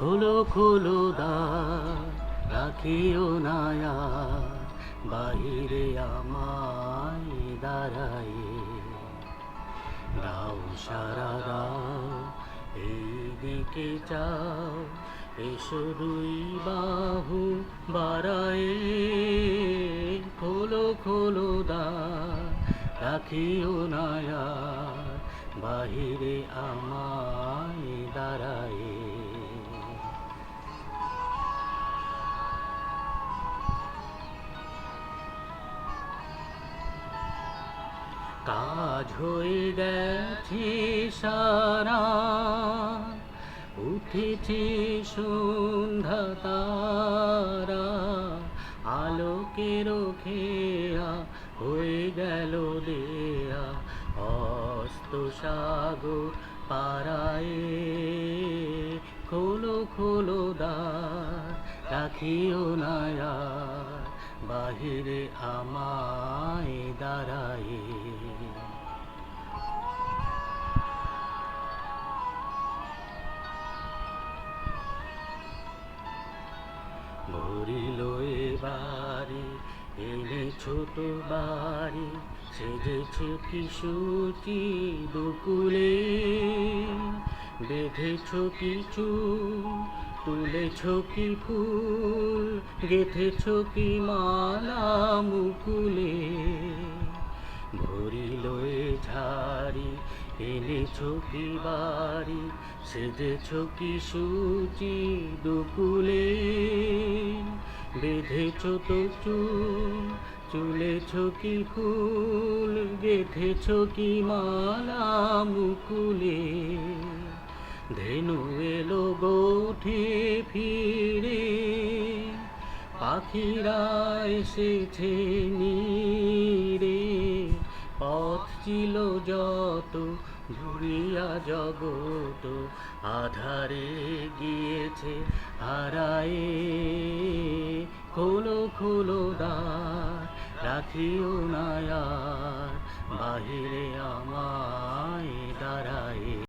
খোলো খোলো দ্বার, রাখিও না আর বাহিরে আমায় দাঁড়ায়ে। দাও সারা দাও, এইদিকে চাও, এসো দুই বাহু বাড়ায়ে। খোলো খোলো দ্বার, রাখিও না আর বাহিরে আমায় দাঁড়ায়ে। কাজ হয়ে গেছে সারা, উঠেছে সন্ধ্যা তারা, আলোকের খেয়া হয়ে গেল দেয়া অস্ত সাগর পাড়ায়ে। খোলো খোলো দ্বার, রাখিও না আর বাহিরে আমায় দাঁড়ায়ে। ভরিল এবারে এনে ছোট বাড়ি, সেজেছ কি সুচি দুকুলে। বেঁধেছ কিছু, তুলেছ কি ফুল, গেঁথেছ কি মালা মুকুলে। ভরিল এ ঝাড়ি, এনেছ কি বাড়ি, সেজেছ কি সুচি দুকুলে। বেঁধেছ তো চুল, চুলেছ কি ফুল, গেঁথেছ কি মালা মুকুলে। ধেনু এলো গোঠে ফিরে, পাখিরা এসেছে নীরে। পথ ছিল যত ঘুরিয়া জগত, আধারে গিয়েছে হারায়ে। খোলো খোলো দ্বার, রাখিও না আর বাহিরে আমায় দাঁড়ায়ে।